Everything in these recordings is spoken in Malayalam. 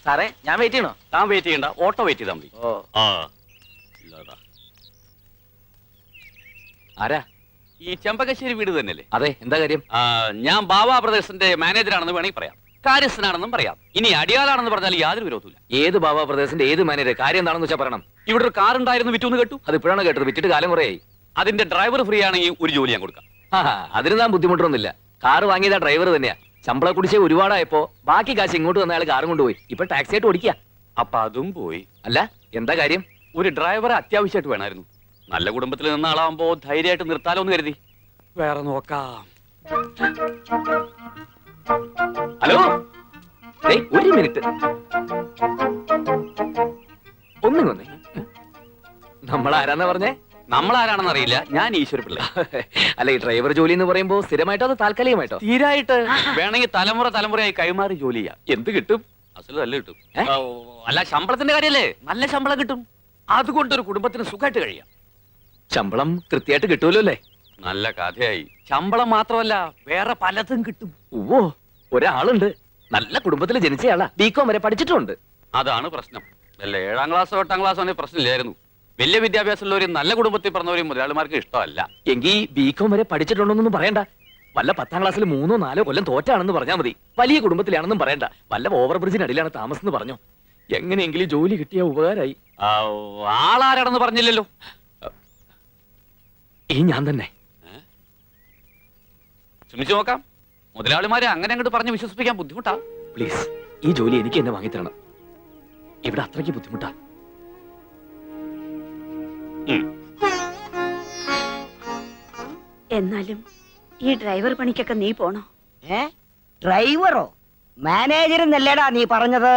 സാറേ ഞാൻ വെയിറ്റ് ചെയ്യണോ? താൻ വെയിറ്റ് ചെയ്യണ്ട, ഓട്ടോ വെയിറ്റ് ചെയ്താൽ മതി. ഓ ആ ആരാ? ഈ ചെമ്പകശ്ശേരി വീട് തന്നെയല്ലേ? അതെ, എന്താ കാര്യം? ഞാൻ ബാബ ബ്രദേഴ്സിന്റെ മാനേജറാണെന്ന് വേണമെങ്കിൽ പറയാം, കാര്യസ്ഥനാണെന്നും പറയാം. ഇനി അടിയാളാണെന്ന് പറഞ്ഞാൽ യാതൊരു വിരോധമില്ല. ഏത് ബാബാ പ്രദേശത്തിന്റെ ഏത് മാനേജർ? കാര്യം എന്താണെന്ന് വെച്ചാൽ പറയണം. ഇവിടെ ഒരു കാർ ഉണ്ടായിരുന്നു, വിറ്റൂന്ന് കേട്ടു. അത് ഇപ്പോഴാണ് കേട്ടത്, വിറ്റിട്ട് കാലം കുറയായി. അതിന്റെ ഡ്രൈവർ ഫ്രീ ആണെങ്കിൽ ഒരു ജോലി ഞാൻ കൊടുക്കാം. അതിന് താൻ ബുദ്ധിമുട്ടൊന്നുമില്ല. കാറ് വാങ്ങിയതാ ഡ്രൈവർ തന്നെയാ. ശമ്പള കുടിശ്ശേ ഒരുപാടായപ്പോ ബാക്കി കാശ് ഇങ്ങോട്ട് വന്ന അയാൾ കാറും കൊണ്ടുപോയി. ഇപ്പൊ ടാക്സി ആയിട്ട് ഓടിക്കുക. അപ്പൊ അതും പോയി. അല്ല, എന്താ കാര്യം? ഒരു ഡ്രൈവറെ അത്യാവശ്യമായിട്ട് വേണമായിരുന്നു. നല്ല കുടുംബത്തിൽ നിന്ന ആളാവുമ്പോ ധൈര്യമായിട്ട് നിർത്താലോ എന്ന് കരുതി. വേറെ നോക്കാം. ഹലോ, ഒരു മിനിറ്റ് ഒന്നിങ്ങൊന്നേ. നമ്മളാരാന്നാ പറഞ്ഞേ? നമ്മളാരാണെന്ന് അറിയില്ല, ഞാൻ ഈശ്വരപിള്ള. അല്ല, ഈ ഡ്രൈവർ ജോലി എന്ന് പറയുമ്പോ സ്ഥിരമായിട്ടോ അതോ താൽക്കാലികമായിട്ടോ? തീരായിട്ട് വേണമെങ്കിൽ തലമുറയായി കൈമാറി ജോലി ചെയ്യാം. എന്ത് കിട്ടും? അസല് നല്ല കിട്ടും. അല്ല, ശമ്പളത്തിന്റെ കാര്യല്ലേ, നല്ല ശമ്പളം കിട്ടും. അതുകൊണ്ടൊരു കുടുംബത്തിന് സുഖമായിട്ട് കഴിയാം. ശമ്പളം കൃത്യമായിട്ട് കിട്ടൂലോ അല്ലേ? നല്ല കഥയായി. ശമ്പളം മാത്രമല്ല, വേറെ പലതും കിട്ടും. ഓ, ഒരാളുണ്ട്, നല്ല കുടുംബത്തിൽ ജനിച്ചയാളാ, ബികോം വരെ പഠിച്ചിട്ടുണ്ട്. അതാണ് പ്രശ്നം. അല്ല, 7ാം ക്ലാസ്സോ 8ാം ക്ലാസ്സോ ആണെങ്കിൽ പ്രശ്നമില്ലായിരുന്നു. വലിയ വിദ്യാഭ്യാസമുള്ളവരും നല്ല കുടുംബത്തിൽ പറഞ്ഞവരും മുതലാളിമാർക്ക് ഇഷ്ടമല്ല. എങ്കിൽ ബികോം വരെ പഠിച്ചിട്ടുണ്ടോന്നൊന്നും പറയണ്ട. വല്ല 10ാം ക്ലാസ്സിൽ 3 4 കൊല്ലം തോറ്റാണെന്ന് പറഞ്ഞാൽ മതി. വലിയ കുടുംബത്തിലാണെന്നും പറയണ്ട. വല്ല ഓവർ ബ്രിഡ്ജിനടിയിലാണ് താമസം എന്ന് പറഞ്ഞോ. എങ്ങനെയെങ്കിലും ജോലി കിട്ടിയ ഉപകാരമായി. ആളാരാണെന്ന് പറഞ്ഞില്ലല്ലോ. ഈ ഞാൻ തന്നെ. ശ്രമിച്ചു നോക്കാം. മുതലാളിമാരെ അങ്ങനെ അങ്ങോട്ട് പറഞ്ഞ് വിശ്വസിപ്പിക്കാൻ ബുദ്ധിമുട്ടാ. പ്ലീസ്, ഈ ജോലി എനിക്ക് തന്നെ വാങ്ങിത്തരണം. ഇവിടെ അത്രയ്ക്ക് ബുദ്ധിമുട്ടാ. എന്നാലും ഈ ഡ്രൈവർ പണിക്കൊക്കെ നീ പോണോ? ഡ്രൈവറോ? മാനേജർ എന്നല്ലേടാ നീ പറഞ്ഞത്?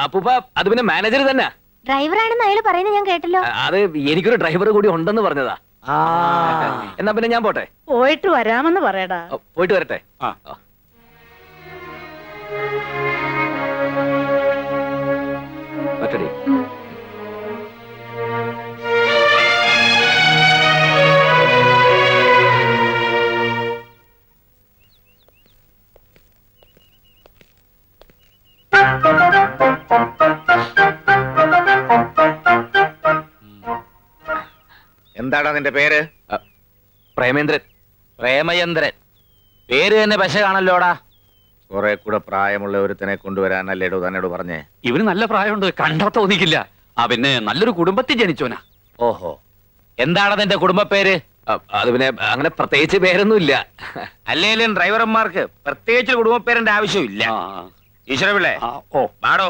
അപ്പൂപ്പ, അത് പിന്നെ മാനേജർ തന്നെ. ഡ്രൈവറാണെന്ന് അയാൾ പറയുന്നത് ഞാൻ കേട്ടല്ലോ. അത് എനിക്കൊരു ഡ്രൈവർ കൂടി ഉണ്ടെന്ന് പറഞ്ഞതാ. എന്നാ പിന്നെ ഞാൻ പോട്ടെ. പോയിട്ട് വരാമെന്ന് പറയടാ. പോയിട്ട് വരട്ടെ. പറ്റടി. എന്താടാ നിന്റെ പേര്? പ്രേമേന്ദ്രൻ. പ്രേമചന്ദ്രൻ. പേര് തന്നെ പശ കാണല്ലോടാ. കുറെ കൂടെ പ്രായമുള്ള ഒരുത്തനെ കൊണ്ടുവരാനല്ലേടോ തന്നോട് പറഞ്ഞേ? ഇവന് നല്ല പ്രായമുണ്ട്, കണ്ടാ തോന്നിക്കില്ല. പിന്നെ നല്ലൊരു കുടുംബത്തിൽ ജനിച്ചോനാ. ഓഹോ, എന്താണ് നിന്റെ കുടുംബ പേര്? അത് പിന്നെ അങ്ങനെ പ്രത്യേകിച്ച് പേരൊന്നുമില്ല. അല്ലേലും ഡ്രൈവർമാർക്ക് പ്രത്യേകിച്ച് കുടുംബ പേരിന്റെ ആവശ്യമില്ല. ഈശ്വരപിള്ളേ, ഓ പാടോ.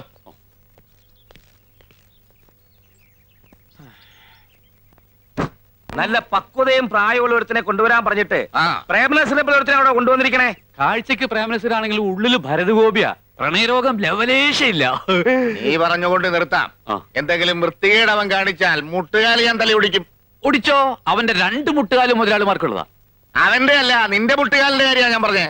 നല്ല പക്വതയും പ്രായമുള്ള ഒരുത്തനെ കൊണ്ടുവരാൻ പറഞ്ഞിട്ട് പ്രേമനസിനെ പോലെ ഒരുത്തനെ അവിടെ കൊണ്ടുവന്നിരിക്കണേ. കാഴ്ചക്ക് പ്രേമനസരാണെങ്കിലും ഉള്ളില് ഭരതഗോപിയ. പ്രണയരോഗം ലവലേശയില്ല. നീ പറഞ്ഞുകൊണ്ട് നിർത്താം. എന്തെങ്കിലും വൃത്തികേട് അവൻ കാണിച്ചാൽ മുട്ടുകാലി ഞാൻ തല ഒടിക്കും. ഒടിച്ചോ? അവന്റെ 2 മുട്ടുകാലും മുതലാളിമാർക്കുള്ളതാ. അവന്റെ അല്ല, നിന്റെ മുട്ടുകാലിന്റെ കാര്യമാണ് ഞാൻ പറഞ്ഞേ.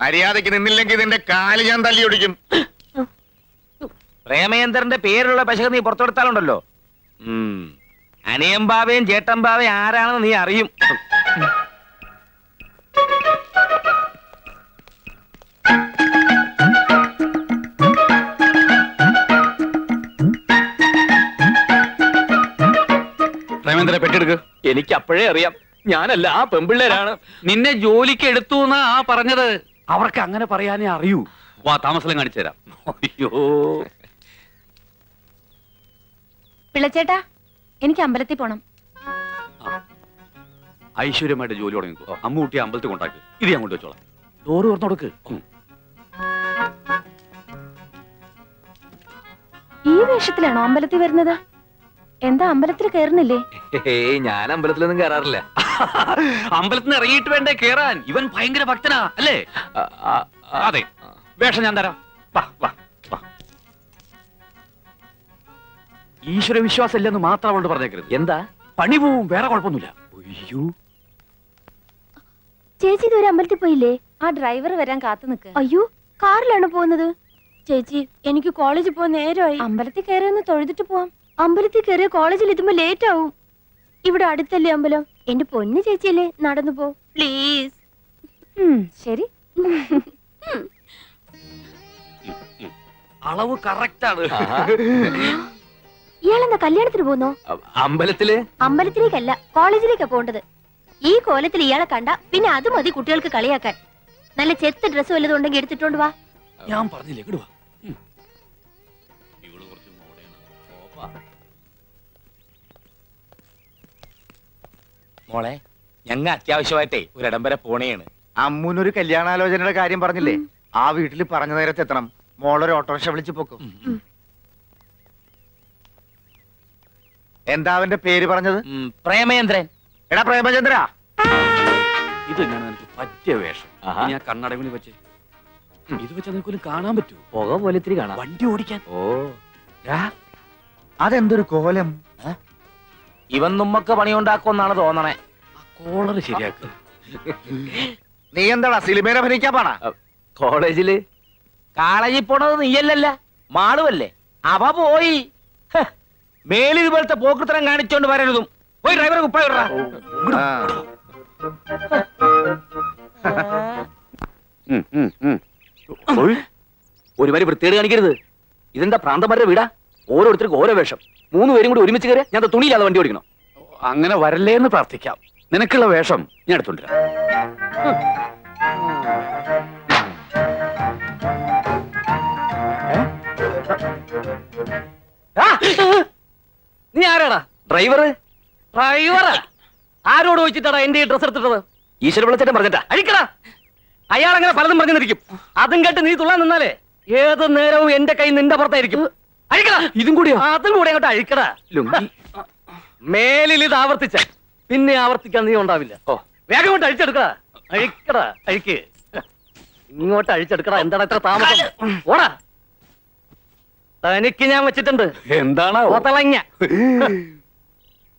മര്യാദയ്ക്ക് നിന്നില്ലെങ്കിൽ നിന്റെ കാല് ഞാൻ തല്ലി ഒടിക്കും. പ്രേമേന്ദ്രന്റെ പേരുള്ള പശക നീ പുറത്തെടുത്താലുണ്ടല്ലോ, അനിയമ്പാവയും ചേട്ടമ്പാവയും ആരാണെന്ന് നീ അറിയും. പ്രേമേന്ദ്രനെ പെട്ടെടുക്ക്. എനിക്ക് അപ്പോഴേ അറിയാം, ഞാനല്ല, ആ പെമ്പിള്ളേരാണ്. നിന്നെ ജോലിക്ക് എടുത്തു എന്നാ പറഞ്ഞത്. അവർക്ക് അങ്ങനെ പറയാനേ അറിയൂ. വാ, താമസം കാണിച്ചു തരാം. അയ്യോ, പിള്ളച്ചേട്ടാ, എനിക്ക് അമ്പലത്തിൽ പോണം. ഐശ്വര്യമായിട്ട് ജോലി തുടങ്ങിക്കോ. അമ്മൂട്ടി അമ്പലത്തിൽ കൊണ്ടാക്ക്. ഇത് ഞാൻ കൊണ്ടുവച്ചോളാം. ഡോറ് തുറന്നു കൊടുക്ക്. ഈ വേഷത്തിലാണോ അമ്പലത്തിൽ വരുന്നത്? എന്താ അമ്പലത്തിൽ കയറുന്നില്ലേ? ഞാൻ അമ്പലത്തിലൊന്നും കയറാറില്ല. അമ്പലത്തിൽ നിന്ന് ഇറങ്ങിയിട്ട് വേണ്ടേ കേറാൻ? ഇവൻ ഭയങ്കര ഭക്തനാ അല്ലേ? അതെ, വേഷം ഞാൻ തരാം. വാ വാ വാ. ഈശ്വര വിശ്വാസം ഇല്ലെന്ന് മാത്രം അവളോട് പറഞ്ഞേക്കരുത്. എന്താ? പണി പോവും, വേറെ കുഴപ്പമൊന്നുമില്ല. അയ്യോ, ചേച്ചി ഇതുവരെ അമ്പലത്തിൽ പോയില്ലേ? ആ ഡ്രൈവർ വരാൻ കാത്തു നിൽക്കുക. അയ്യോ, കാറിലാണ് പോകുന്നത്. ചേച്ചി, എനിക്ക് കോളേജിൽ പോകാൻ നേരമായി. അമ്പലത്തിൽ കയറിയൊന്ന് തൊഴുതിട്ട് പോവാം. അമ്പലത്തിൽ കയറിയ കോളേജിൽ എത്തുമ്പോ ലേറ്റ് ആവും. ഇവിടെ അടുത്തല്ലേ അമ്പലം. എന്റെ പൊന്നു ചേച്ചിയല്ലേ, നടന്നു പോ പ്ലീസ്. ശരി. അളവ് കറക്റ്റ് ആണ്. ഇയാളെന്താ കല്യാണത്തിന് പോകുന്നോ? അമ്പലത്തില് അമ്പലത്തിലേക്കല്ല, കോളേജിലേക്കാ പോണ്ടത്. ഈ കോലത്തിൽ ഇയാളെ കണ്ട പിന്നെ അത് മതി കുട്ടികൾക്ക് കളിയാക്കാൻ. നല്ല ചെത്ത് ഡ്രസ് വല്ലതും ഉണ്ടെങ്കിൽ എടുത്തിട്ടോണ്ട് വാ. ഞാൻ പറഞ്ഞില്ലേ, ഇങ്ങട് വാ. ഇവള് കുറച്ച് മോഡേണാ. മോളെ ഞങ്ങ അത്യാവശ്യമായിട്ടേ ഒരിടം വരെ പോണേണ്. അമ്മൂനൊരു കല്യാണാലോചനയുടെ കാര്യം പറഞ്ഞില്ലേ, ആ വീട്ടിൽ പറഞ്ഞ നേരത്തെ എത്തണം. മോളൊരു ഓട്ടോറിക്ഷ വിളിച്ചു പോക്കും. എന്താ അവന്റെ പേര് പറഞ്ഞത്? പ്രേമേന്ദ്രൻ. എടാ പ്രേമചന്ദ്ര, ഇത് ഞാൻ എനിക്ക് പറ്റിയ വേഷം. ഞാൻ കണ്ണടവിന് വെച്ച് ഇത് വെച്ച് നിനക്കൊന്നും കാണാൻ പറ്റൂ. പുക പോലെ ഇത്തിരി കാണാം. വണ്ടി ഓടിക്കാൻ. ഓ, അതെന്തൊരു കോലം. ഇവൻ നമ്മക്ക് പണിയുണ്ടാക്കുമെന്നാണ് തോന്നണേ. കോളറ് ശരിയാക്കുക. നീ എന്താടാ സിനിമയിൽ അഭിനയിക്കാൻ പാടാ? കോളേജില് കോളേജിൽ പോണത് നീയല്ലല്ല, മാളുവല്ലേ. അവ പോയി. മേലിൽ ഇതുപോലത്തെ പോക്കൃത്തരം കാണിച്ചോണ്ട് വരരുതും. പോയി ഡ്രൈവറെ കുപ്പായ ഒരു വരി വൃത്തിയേട് കാണിക്കരുത്. ഇതെന്താ പ്രാന്തമാരുടെ വീടാ? ഓരോരുത്തർക്ക് ഓരോ വേഷം. 3 പേരും കൂടി ഒരുമിച്ച് കയറിയ ഞാൻ തുണിയില്ലാതെ വണ്ടി ഓടിക്കണം. അങ്ങനെ വരല്ലേ എന്ന് പ്രാർത്ഥിക്കാം. നിനക്കുള്ള വേഷം ഞാൻ എടുത്തോണ്ടിരാം. നീ ആരാടാ? ഡ്രൈവർ. ഡ്രൈവറാ? ആരോട് ചോദിച്ചിട്ടാടാ എന്റെ ഈ ഡ്രസ് എടുത്തിട്ടത്? ഈശ്വര വിളിച്ചിട്ട് പറഞ്ഞിട്ടാ അഴിക്കടാ. അയാൾ അങ്ങനെ പലതും പറഞ്ഞു നിൽക്കും. അതും കേട്ട് നീ തുള്ളാൻ നിന്നാലേ ഏത് നേരവും എന്റെ കൈ നിന്റെ പുറത്തായിരിക്കും. അഴിക്കടാ. ഇതും കൂടിയോ? അതും കൂടെ അങ്ങോട്ട് അഴിക്കടാ. ലുങ്കി. മേലിൽ ഇത് ആവർത്തിച്ച പിന്നെ ആവർത്തിക്കാൻ നീ ഉണ്ടാവില്ല. ഓ, വേഗം കൊണ്ട് അഴിച്ചെടുക്കടാ. അഴിക്കടാ, അഴിക്ക്. ഇങ്ങോട്ട് അഴിച്ചെടുക്കടാ. എന്താണ് എത്ര താമസം? ഓടാ. തനിക്ക് ഞാൻ വെച്ചിട്ടുണ്ട്. എന്താണ് ഓത്തളങ്ങ.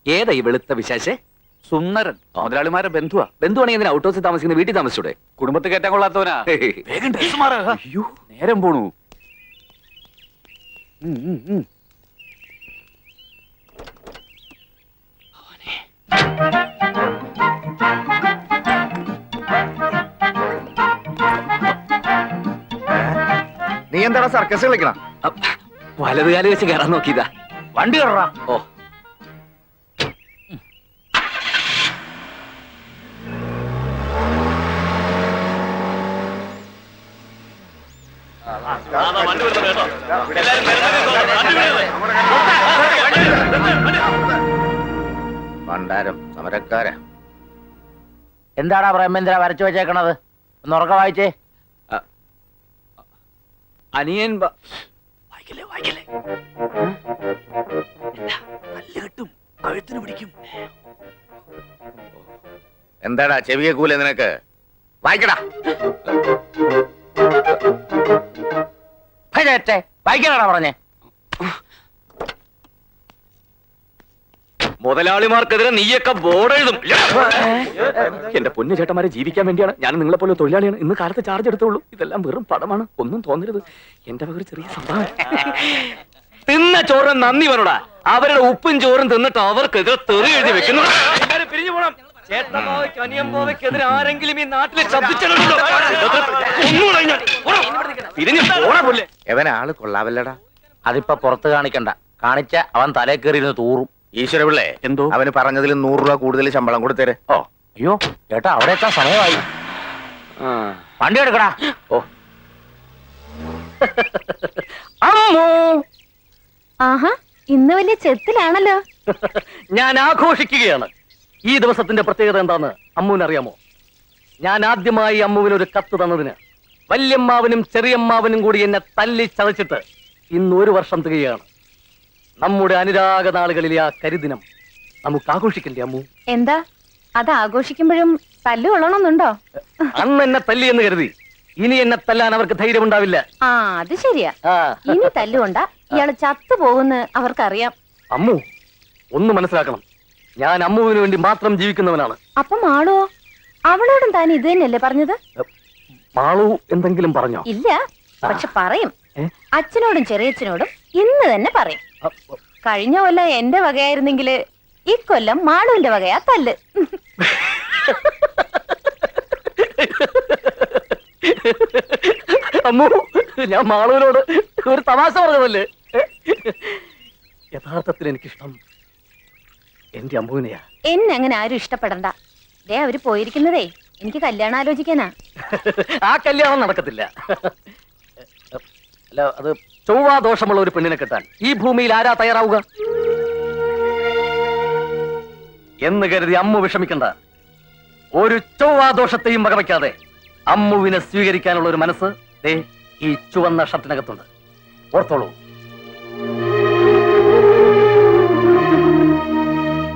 ഏതാ ഈ വെളുത്ത വിശാശേ? സുന്ദരൻ മുതലാളിമാരെ ബന്ധുവാ. ബന്ധുവാണെങ്കിൽ എന്തിനാ ഔട്ട് ഹൗസിൽ താമസിക്കുന്ന വീട്ടിൽ താമസിച്ചൂടെ? കുടുംബത്തിൽ കയറ്റാൻ കൊള്ളാത്തവനാ. വേഗം ഡ്രസ് മാറാ. അയ്യോ, നേരം പോണു. നീ എന്താടാ സർക്കസ് കളിക്കണം? വലത് കാലം വെച്ച് കയറാൻ നോക്കിയതാ. വണ്ടി കയറാ. ഓ, പണ്ടാരം സമരക്കാര. എന്താടാ പ്രേമേന്ദ്ര വരച്ചു വെച്ചേക്കണത്? ഒന്ന് ഉറക്ക വായിച്ചേ. അനിയൻ വായിക്കല്ലേ, വായിക്കല്ലേ. നല്ല കിട്ടും, കഴുത്തിന് പിടിക്കും. എന്താടാ ചെവിയെ കൂലെ നിനക്ക്? വായിക്കടാ. വായിക്കണാടാ പറഞ്ഞേ. മുതലാളിമാർക്കെതിരെ നീയൊക്കെ ബോർഡ് എഴുതും. എന്റെ പൊന്നു ചേട്ടന്മാരെ ജീവിക്കാൻ വേണ്ടിയാണ് ഞാൻ നിങ്ങളെ പോലെ തൊഴിലാളിയാണ്. ഇന്ന് കാലത്ത് ചാർജ് എടുത്തുള്ളൂ. ഇതെല്ലാം വെറും പടമാണ്. ഒന്നും തോന്നരുത്. എന്റെ വക ഒരു ചെറിയ സംഭവം. തിന്ന ചോറിന് നന്ദി പറടാ. അവരുടെ ഉപ്പും ചോറും തിന്നിട്ട് അവർക്കെതിരെ തെറി എഴുതി വെക്കുന്നു. പിരിഞ്ഞു പോണം. ചേട്ടനോവയ്ക്ക് അനിയമ്പോവയ്ക്കെതിരെ ആരെങ്കിലും ഈ നാട്ടിലെ ശബ്ദിച്ചിട്ടുണ്ടോ? പിരിഞ്ഞു പോണ പോലെ. എവൻ ആള് കൊള്ളാവല്ലടാ. അതിപ്പോ പുറത്ത് കാണിക്കണ്ട. കാണിച്ച അവൻ തലേ കയറിയിരുന്ന് തൂറും. ഈശ്വര പിള്ളേ, എന്തോ അവന് പറഞ്ഞതിൽ 100 രൂപ കൂടുതൽ ശമ്പളം കൊടുത്തേരെ. ഓ, അയ്യോ ചേട്ടാ, അവിടെ എത്താൻ സമയമായി. വണ്ടി എടുക്കടാ. ഓ, അമ്മോ, ആഹാ, ഇന്ന് വലിയ ചെത്തിലാണല്ലോ. ഞാൻ ആഘോഷിക്കുകയാണ്. ഈ ദിവസത്തിന്റെ പ്രത്യേകത എന്താന്ന് അമ്മുവിനറിയാമോ? ഞാൻ ആദ്യമായി അമ്മുവിന് ഒരു കത്ത് തന്നതിന് വല്യമ്മാവനും ചെറിയമ്മാവനും കൂടി എന്നെ തല്ലി ചതച്ചിട്ട് ഇന്ന് 1 വർഷം തികയാണ്. നമ്മുടെ അനുരാഗ നാളുകളിലെ ആ കരിദിനം നമുക്ക് ആഘോഷിക്കണ്ടേ അമ്മു? എന്താ അത് ആഘോഷിക്കുമ്പോഴും തല്ലു കൊള്ളണമെന്നുണ്ടോ? അന്ന് എന്നെ തല്ലി എന്ന് കരുതി ഇനി എന്നെ തല്ലാൻ അവർക്ക് ധൈര്യമുണ്ടാവില്ല. ആ, അത് ശരിയാ. ഇനി തല്ലുകൊണ്ട ഇയാള് ചത്തുപോകുന്ന് അവർക്കറിയാം. അമ്മു, ഒന്ന് മനസ്സിലാക്കണം. ഞാൻ അമ്മുവിന് വേണ്ടി മാത്രം ജീവിക്കുന്നവനാണ്. അപ്പം ആളോ? അവളോടും താൻ ഇത് തന്നെയല്ലേ പറഞ്ഞത്? മാളു എന്തെങ്കിലും പറഞ്ഞോ? ഇല്ല, പക്ഷെ പറയും. ഏ? അച്ഛനോടും ചെറിയച്ഛനോടും ഇന്ന് തന്നെ പറയും. കഴിഞ്ഞ കൊല്ലം എന്റെ വകയായിരുന്നെങ്കിൽ ഇക്കൊല്ലം മാളുവിന്റെ വകയാ തല്ല്. അമ്മു, ഞാൻ മാളുവിനോട് ഒരു തമാശ പറഞ്ഞതല്ലേ. യഥാർത്ഥത്തിൽ എനിക്കിഷ്ടം എന്റെ അമ്മുവിനെയാ. എന്നെ അങ്ങനെ ആരും ഇഷ്ടപ്പെടണ്ട. ദേ അവര് പോയിരിക്കുന്നതേ എനിക്ക് കല്യാണം ആലോചിക്കാനാ. ആ കല്യാണം നടക്കത്തില്ല. അല്ല, അത് ചൊവ്വാ ദോഷമുള്ള ഒരു പെണ്ണിനെ കിട്ടാൻ ഈ ഭൂമിയിൽ ആരാ തയ്യാറാവുക എന്ന് കരുതി അമ്മു വിഷമിക്കണ്ട. ഒരു ചൊവ്വാ ദോഷത്തെയും വകവയ്ക്കാതെ അമ്മുവിനെ സ്വീകരിക്കാനുള്ള ഒരു മനസ്സ് ദേ ഈ ചുവന്ന ഷർട്ടിനകത്തുണ്ട്. ഓർത്തോളൂ.